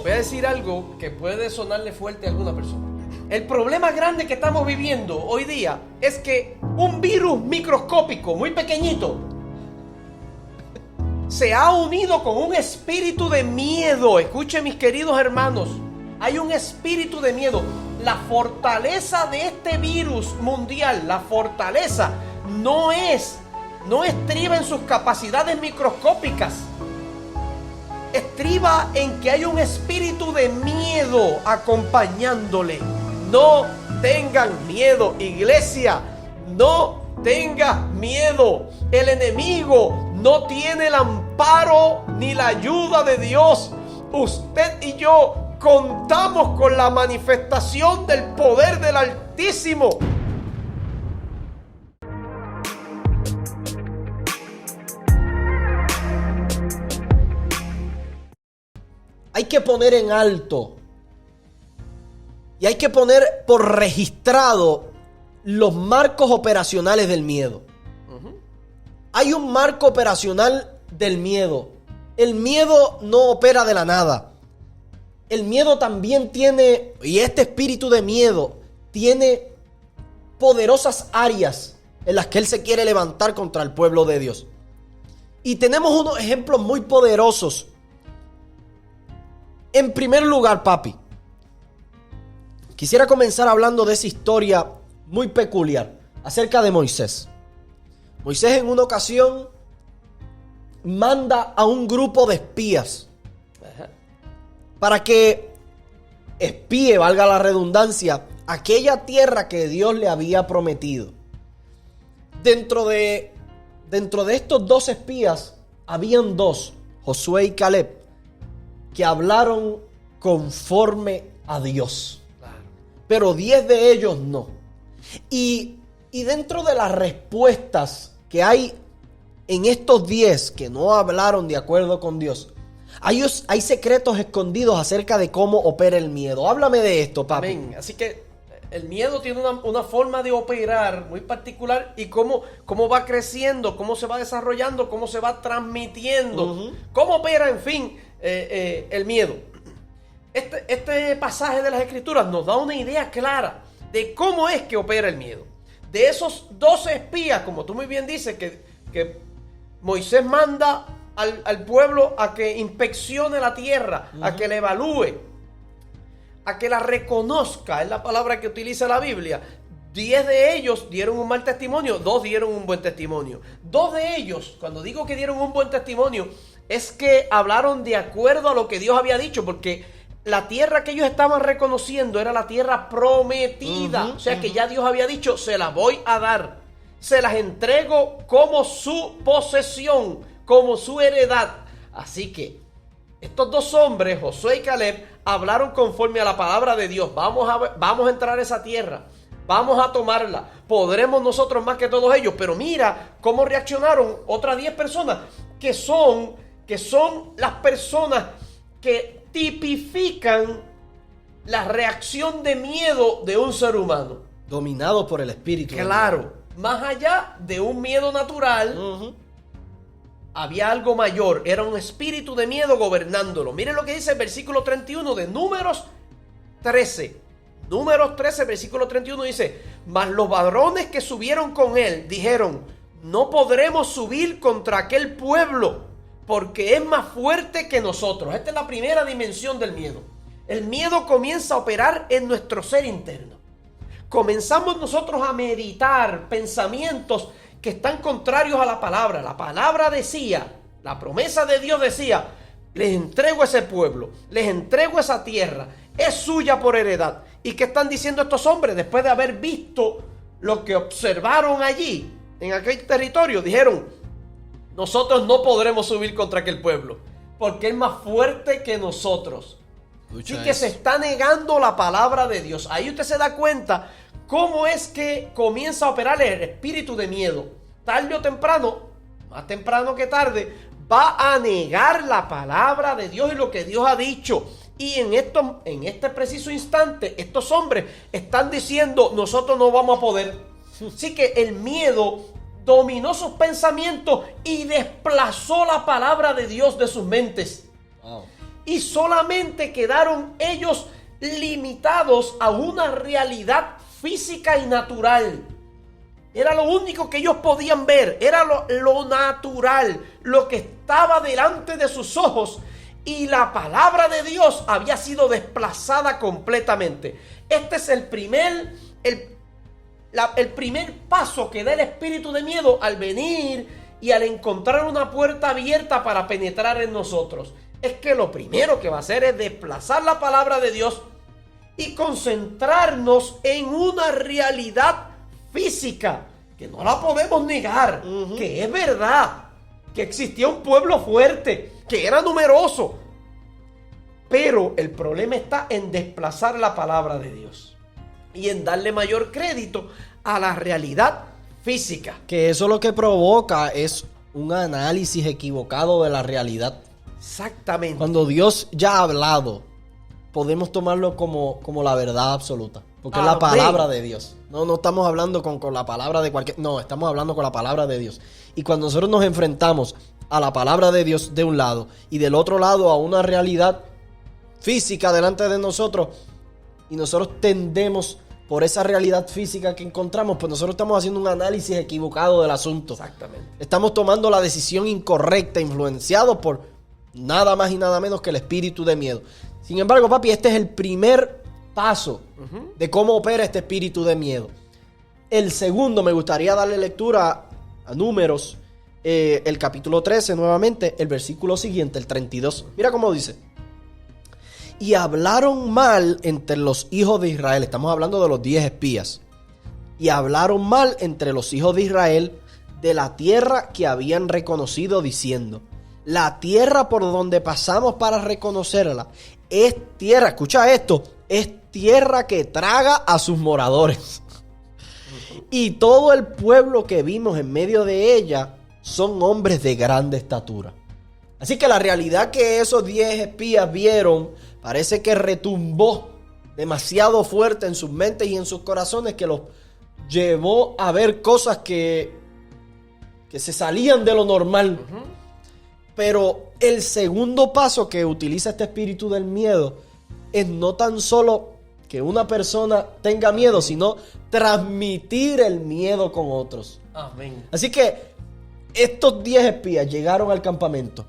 Voy a decir algo que puede sonarle fuerte a alguna persona. El problema grande que estamos viviendo hoy día es que un virus microscópico muy pequeñito se ha unido con un espíritu de miedo. Escuchen, mis queridos hermanos, hay un espíritu de miedo. La fortaleza de este virus mundial, la fortaleza no estriba en sus capacidades microscópicas. Estriba en que hay un espíritu de miedo acompañándole. No tengan miedo, iglesia. No tengan miedo. El enemigo no tiene el amparo ni la ayuda de Dios. Usted y yo contamos con la manifestación del poder del Altísimo. Hay que poner en alto y hay que poner por registrado los marcos operacionales del miedo. Hay un marco operacional del miedo. El miedo no opera de la nada. El miedo también tiene, y este espíritu de miedo tiene poderosas áreas en las que él se quiere levantar contra el pueblo de Dios. Y tenemos unos ejemplos muy poderosos. En primer lugar, papi, quisiera comenzar hablando de esa historia muy peculiar acerca de Moisés. Moisés en una ocasión manda a un grupo de espías para que espíe, valga la redundancia, aquella tierra que Dios le había prometido. Dentro de estos dos espías habían dos, Josué y Caleb, que hablaron conforme a Dios. Pero 10 de ellos no. Y dentro de las respuestas que hay en estos 10 que no hablaron de acuerdo con Dios, hay secretos escondidos acerca de cómo opera el miedo. Háblame de esto, papi. Amén. Así que el miedo tiene una forma de operar muy particular y cómo va creciendo, cómo se va desarrollando, cómo se va transmitiendo, cómo opera, en fin, el miedo. Este pasaje de las Escrituras nos da una idea clara de cómo es que opera el miedo. De esos 12 espías, como tú muy bien dices, que Moisés manda al pueblo a que inspeccione la tierra, a que la evalúe, a que la reconozca, es la palabra que utiliza la Biblia. 10 de ellos dieron un mal testimonio, 2 dieron un buen testimonio. 2 de ellos, cuando digo que dieron un buen testimonio, es que hablaron de acuerdo a lo que Dios había dicho, porque la tierra que ellos estaban reconociendo era la tierra prometida. O sea que ya Dios había dicho, se las voy a dar, se las entrego como su posesión, como su heredad. Así que estos dos hombres, Josué y Caleb, hablaron conforme a la palabra de Dios. Vamos a entrar a esa tierra, vamos a tomarla, podremos nosotros más que todos ellos. Pero mira cómo reaccionaron otras 10 personas que son las personas que tipifican la reacción de miedo de un ser humano dominado por el espíritu. Claro, más allá de un miedo natural, había algo mayor, era un espíritu de miedo gobernándolo. Miren lo que dice el versículo 31 de Números 13. Números 13, versículo 31 dice: mas los varones que subieron con él dijeron, no podremos subir contra aquel pueblo, porque es más fuerte que nosotros. Esta es la primera dimensión del miedo. El miedo comienza a operar en nuestro ser interno. Comenzamos nosotros a meditar pensamientos que están contrarios a la palabra. La palabra decía, la promesa de Dios decía, les entrego ese pueblo, les entrego esa tierra, es suya por heredad. ¿Y qué están diciendo estos hombres? Después de haber visto lo que observaron allí, en aquel territorio, dijeron, nosotros no podremos subir contra aquel pueblo, porque es más fuerte que nosotros. Así que se está negando la palabra de Dios. Ahí usted se da cuenta cómo es que comienza a operar el espíritu de miedo. Tarde o temprano, más temprano que tarde, va a negar la palabra de Dios y lo que Dios ha dicho. Y en este preciso instante, estos hombres están diciendo, nosotros no vamos a poder. Así que el miedo dominó sus pensamientos y desplazó la palabra de Dios de sus mentes. Wow. y solamente quedaron ellos limitados a una realidad física y natural. Era lo único que ellos podían ver, era lo natural, lo que estaba delante de sus ojos, y la palabra de Dios había sido desplazada completamente. Este es el primer paso que da el espíritu de miedo al venir y al encontrar una puerta abierta para penetrar en nosotros. Es que lo primero que va a hacer es desplazar la palabra de Dios y concentrarnos en una realidad física que no la podemos negar, que es verdad, que existía un pueblo fuerte, que era numeroso. Pero el problema está en desplazar la palabra de Dios y en darle mayor crédito a la realidad física. Que eso lo que provoca es un análisis equivocado de la realidad. Exactamente. Cuando Dios ya ha hablado, podemos tomarlo como la verdad absoluta. Porque es la palabra de Dios. No estamos hablando con la palabra de cualquier... No, estamos hablando con la palabra de Dios. Y cuando nosotros nos enfrentamos a la palabra de Dios de un lado y del otro lado a una realidad física delante de nosotros, y nosotros tendemos por esa realidad física que encontramos, pues nosotros estamos haciendo un análisis equivocado del asunto. Exactamente. Estamos tomando la decisión incorrecta, influenciados por nada más y nada menos que el espíritu de miedo. Sin embargo, papi, este es el primer paso de cómo opera este espíritu de miedo. El segundo, me gustaría darle lectura a Números, el capítulo 13 nuevamente, el versículo siguiente, el 32. Mira cómo dice: y hablaron mal entre los hijos de Israel. Estamos hablando de los 10 espías. Y hablaron mal entre los hijos de Israel de la tierra que habían reconocido, diciendo: la tierra por donde pasamos para reconocerla es tierra, escucha esto, es tierra que traga a sus moradores. Y todo el pueblo que vimos en medio de ella son hombres de grande estatura. Así que la realidad que esos 10 espías vieron parece que retumbó demasiado fuerte en sus mentes y en sus corazones, que los llevó a ver cosas que se salían de lo normal. Pero el segundo paso que utiliza este espíritu del miedo es no tan solo que una persona tenga miedo, sino transmitir el miedo con otros. Amén. Así que estos 10 espías llegaron al campamento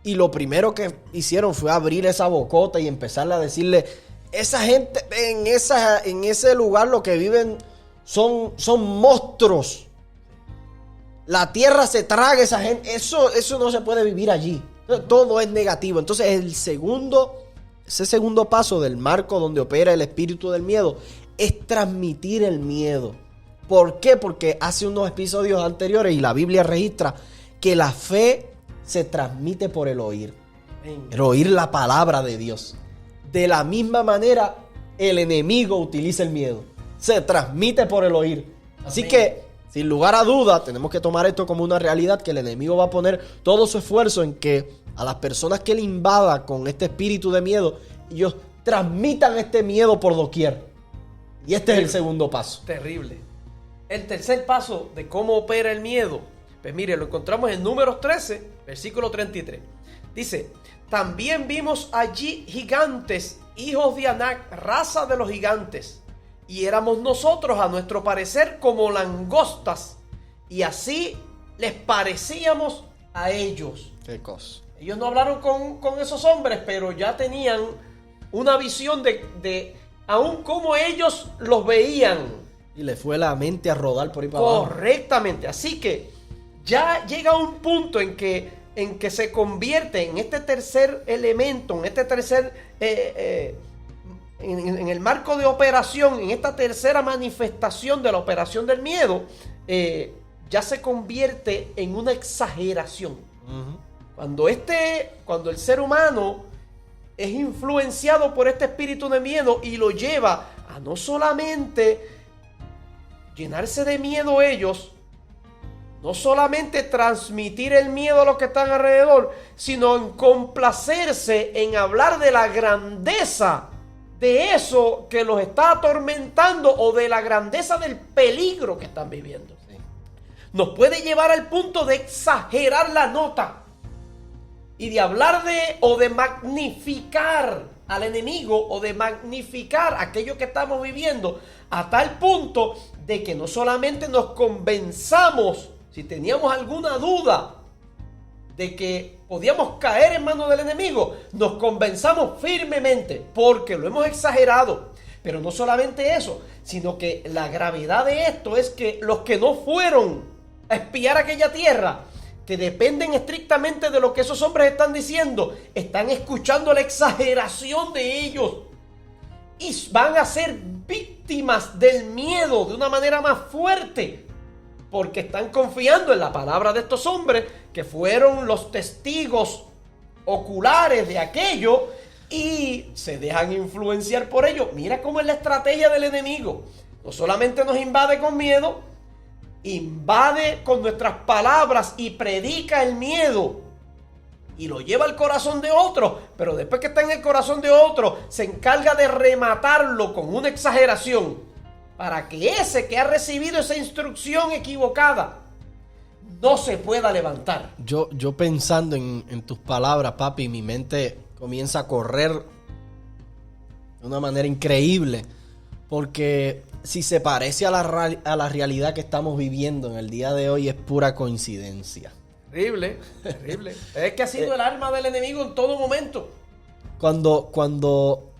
y lo primero que hicieron fue abrir esa bocota y empezarle a decirle: esa gente en ese lugar lo que viven son monstruos. La tierra se traga esa gente. Eso no se puede vivir allí. Todo es negativo. Entonces ese segundo paso del marco donde opera el espíritu del miedo es transmitir el miedo. ¿Por qué? Porque hace unos episodios anteriores, y la Biblia registra, que la fe se transmite por el oír. El oír la palabra de Dios. De la misma manera, el enemigo utiliza el miedo. Se transmite por el oír. Así que, sin lugar a duda, tenemos que tomar esto como una realidad, que el enemigo va a poner todo su esfuerzo en que a las personas que le invada con este espíritu de miedo, ellos transmitan este miedo por doquier. Y este es el segundo paso. Terrible. El tercer paso de cómo opera el miedo, pues mire, lo encontramos en Números 13, versículo 33. Dice: también vimos allí gigantes, hijos de Anac, raza de los gigantes. Y éramos nosotros, a nuestro parecer, como langostas. Y así les parecíamos a ellos. ¿Qué cosa? Ellos no hablaron con esos hombres, pero ya tenían una visión de aún cómo ellos los veían. Y le fue la mente a rodar por ahí para abajo. Correctamente. Así que ya llega un punto en que se convierte en este tercer elemento, en este tercer... En el marco de operación, en esta tercera manifestación de la operación del miedo, ya se convierte en una exageración. Cuando el ser humano es influenciado por este espíritu de miedo y lo lleva a no solamente llenarse de miedo ellos, no solamente transmitir el miedo a los que están alrededor, sino en complacerse en hablar de la grandeza de eso que los está atormentando o de la grandeza del peligro que están viviendo. Nos puede llevar al punto de exagerar la nota. y de hablar de o de magnificar al enemigo o de magnificar aquello que estamos viviendo, a tal punto de que no solamente nos convenzamos, si teníamos alguna duda de que podíamos caer en manos del enemigo, nos convenzamos firmemente porque lo hemos exagerado. Pero no solamente eso, sino que la gravedad de esto es que los que no fueron a espiar aquella tierra, que dependen estrictamente de lo que esos hombres están diciendo, están escuchando la exageración de ellos y van a ser víctimas del miedo de una manera más fuerte, porque están confiando en la palabra de estos hombres que fueron los testigos oculares de aquello y se dejan influenciar por ello. Mira cómo es la estrategia del enemigo. No solamente nos invade con miedo, invade con nuestras palabras y predica el miedo y lo lleva al corazón de otro, pero después que está en el corazón de otro se encarga de rematarlo con una exageración para que ese que ha recibido esa instrucción equivocada no se pueda levantar. Yo pensando en tus palabras, papi, mi mente comienza a correr de una manera increíble, porque si se parece a la realidad que estamos viviendo en el día de hoy, es pura coincidencia. Terrible, terrible. Es que ha sido el arma del enemigo en todo momento. Cuando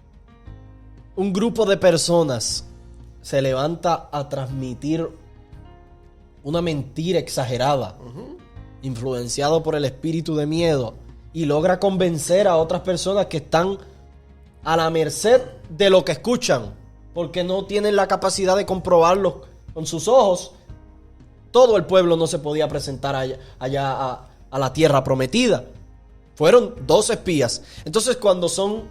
un grupo de personas se levanta a transmitir una mentira exagerada, influenciado por el espíritu de miedo, y logra convencer a otras personas que están a la merced de lo que escuchan, porque no tienen la capacidad de comprobarlo con sus ojos. Todo el pueblo no se podía presentar allá a la tierra prometida. Fueron 2 espías. Entonces, cuando son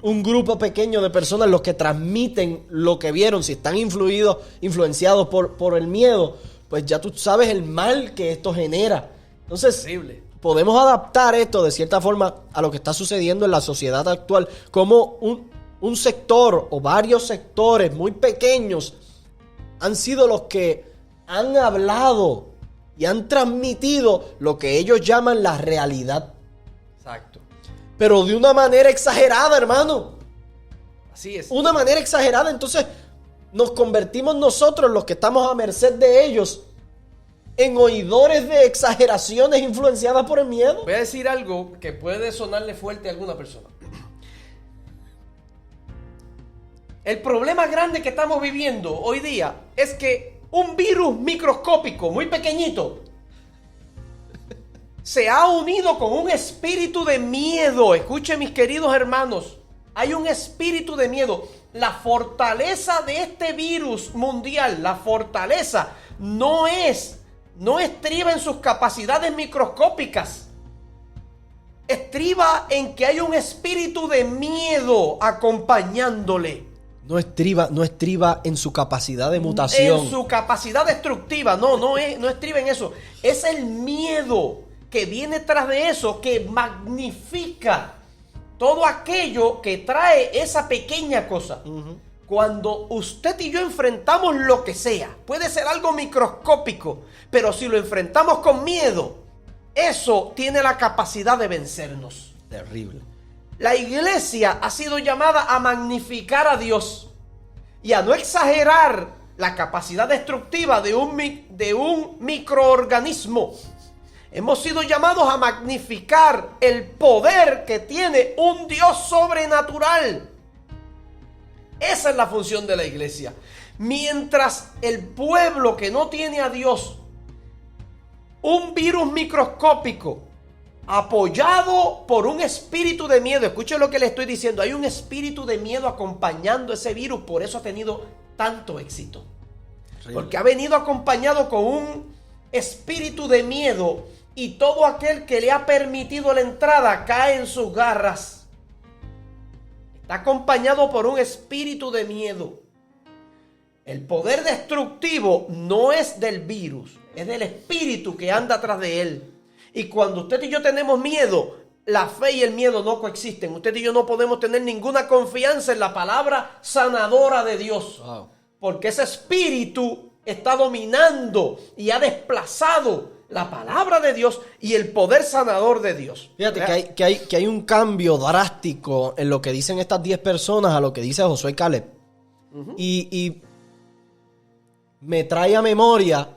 un grupo pequeño de personas los que transmiten lo que vieron, si están influenciados por el miedo, pues ya tú sabes el mal que esto genera. Entonces, terrible. Podemos adaptar esto de cierta forma a lo que está sucediendo en la sociedad actual, como un sector o varios sectores muy pequeños han sido los que han hablado y han transmitido lo que ellos llaman la realidad. Exacto. Pero de una manera exagerada, hermano. Así es. Una manera exagerada. Entonces nos convertimos nosotros, los que estamos a merced de ellos, en oidores de exageraciones influenciadas por el miedo. Voy a decir algo que puede sonarle fuerte a alguna persona. El problema grande que estamos viviendo hoy día es que un virus microscópico muy pequeñito se ha unido con un espíritu de miedo. Escuchen, mis queridos hermanos, hay un espíritu de miedo. La fortaleza de este virus mundial, la fortaleza no estriba en sus capacidades microscópicas. Estriba en que hay un espíritu de miedo acompañándole. No estriba en su capacidad de mutación. En su capacidad destructiva. No estriba en eso. Es el miedo que viene tras de eso, que magnifica todo aquello que trae esa pequeña cosa. Cuando usted y yo enfrentamos lo que sea, puede ser algo microscópico, pero si lo enfrentamos con miedo, eso tiene la capacidad de vencernos. Terrible. La iglesia ha sido llamada a magnificar a Dios y a no exagerar la capacidad destructiva de un microorganismo. Hemos sido llamados a magnificar el poder que tiene un Dios sobrenatural. Esa es la función de la iglesia. Mientras el pueblo que no tiene a Dios, un virus microscópico, apoyado por un espíritu de miedo. Escuchen lo que le estoy diciendo. Hay un espíritu de miedo acompañando ese virus. Por eso ha tenido tanto éxito. Porque ha venido acompañado con un espíritu de miedo. Y todo aquel que le ha permitido la entrada cae en sus garras. Está acompañado por un espíritu de miedo. El poder destructivo no es del virus. Es del espíritu que anda atrás de él. Y cuando usted y yo tenemos miedo, la fe y el miedo no coexisten. Usted y yo no podemos tener ninguna confianza en la palabra sanadora de Dios. Wow. Porque ese espíritu está dominando y ha desplazado la palabra de Dios y el poder sanador de Dios. Fíjate que hay un cambio drástico en lo que dicen estas 10 personas a lo que dice Josué y Caleb. Y me trae a memoria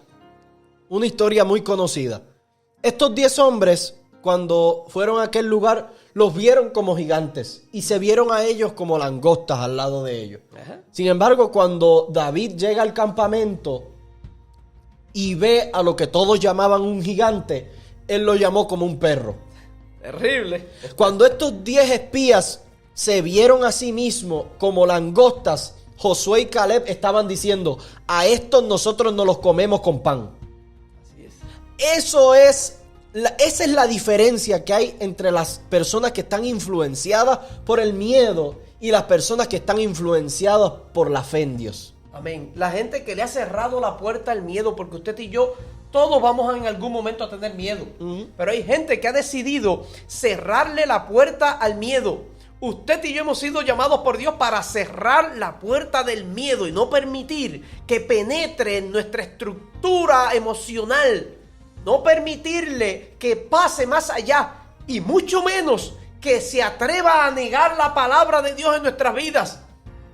una historia muy conocida. Estos 10 hombres, cuando fueron a aquel lugar, los vieron como gigantes y se vieron a ellos como langostas al lado de ellos. Sin embargo, cuando David llega al campamento y ve a lo que todos llamaban un gigante, él lo llamó como un perro. Terrible. Cuando estos 10 espías se vieron a sí mismos como langostas, Josué y Caleb estaban diciendo: a estos nosotros no los comemos con pan. Así es. Esa es la diferencia que hay entre las personas que están influenciadas por el miedo y las personas que están influenciadas por la fe en Dios. Amén. La gente que le ha cerrado la puerta al miedo, porque usted y yo, todos vamos en algún momento a tener miedo. Pero hay gente que ha decidido cerrarle la puerta al miedo. Usted y yo hemos sido llamados por Dios para cerrar la puerta del miedo y no permitir que penetre en nuestra estructura emocional. No permitirle que pase más allá y mucho menos que se atreva a negar la palabra de Dios en nuestras vidas.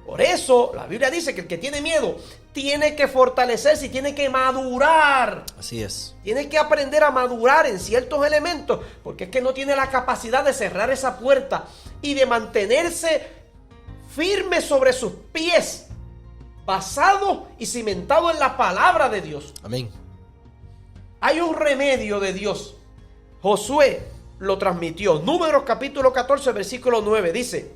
Por eso la Biblia dice que el que tiene miedo tiene que fortalecerse y tiene que madurar. Así es. Tiene que aprender a madurar en ciertos elementos, porque es que no tiene la capacidad de cerrar esa puerta y de mantenerse firme sobre sus pies, basado y cimentado en la palabra de Dios. Amén. Hay un remedio de Dios. Josué lo transmitió. Números capítulo 14, versículo 9 dice: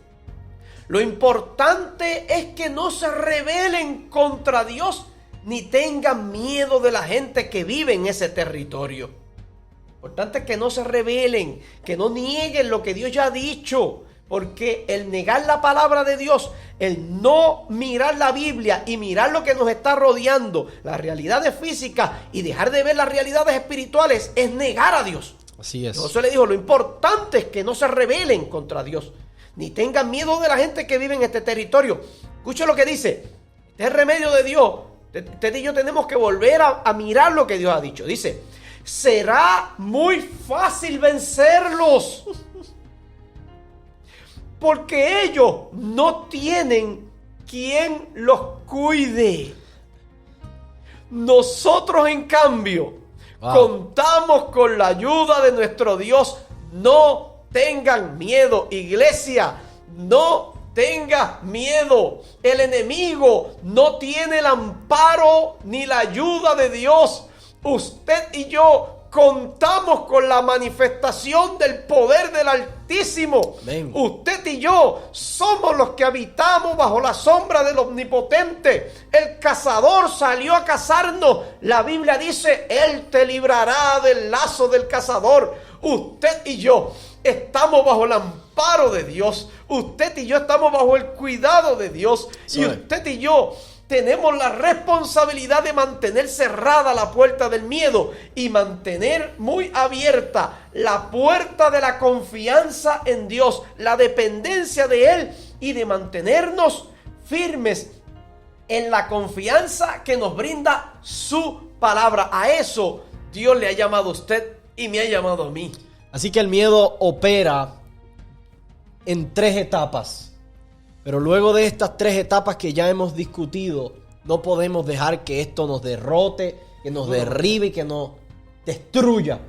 lo importante es que no se rebelen contra Dios ni tengan miedo de la gente que vive en ese territorio. Importante es que no se rebelen, que no nieguen lo que Dios ya ha dicho. Porque el negar la palabra de Dios, el no mirar la Biblia y mirar lo que nos está rodeando, las realidades físicas, y dejar de ver las realidades espirituales, es negar a Dios. Así es. Josué le dijo: lo importante es que no se rebelen contra Dios, ni tengan miedo de la gente que vive en este territorio. Escuche lo que dice. Este es el remedio de Dios. Usted y yo tenemos que volver a mirar lo que Dios ha dicho. Dice: será muy fácil vencerlos, porque ellos no tienen quien los cuide. Nosotros, en cambio, contamos con la ayuda de nuestro Dios. No tengan miedo, iglesia. No tenga miedo. El enemigo no tiene el amparo ni la ayuda de Dios. Usted y yo contamos con la manifestación del poder del Altísimo. Amén. Usted y yo somos los que habitamos bajo la sombra del Omnipotente. El cazador salió a cazarnos. La Biblia dice: Él te librará del lazo del cazador. Usted y yo estamos bajo el amparo de Dios. Usted y yo estamos bajo el cuidado de Dios. Sí. Y usted y yo tenemos la responsabilidad de mantener cerrada la puerta del miedo y mantener muy abierta la puerta de la confianza en Dios, la dependencia de Él, y de mantenernos firmes en la confianza que nos brinda su palabra. A eso Dios le ha llamado a usted y me ha llamado a mí. Así que el miedo opera en 3 etapas. Pero luego de estas 3 etapas que ya hemos discutido, no podemos dejar que esto nos derrote, que nos derribe y que nos destruya.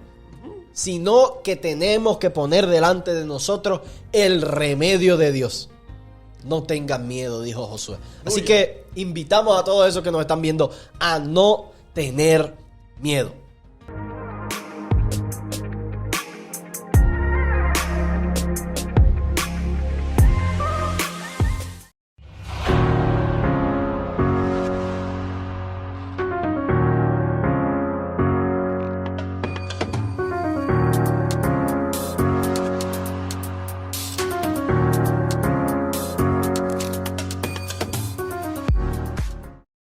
Sino que tenemos que poner delante de nosotros el remedio de Dios. No tengan miedo, dijo Josué. Así que invitamos a todos esos que nos están viendo a no tener miedo.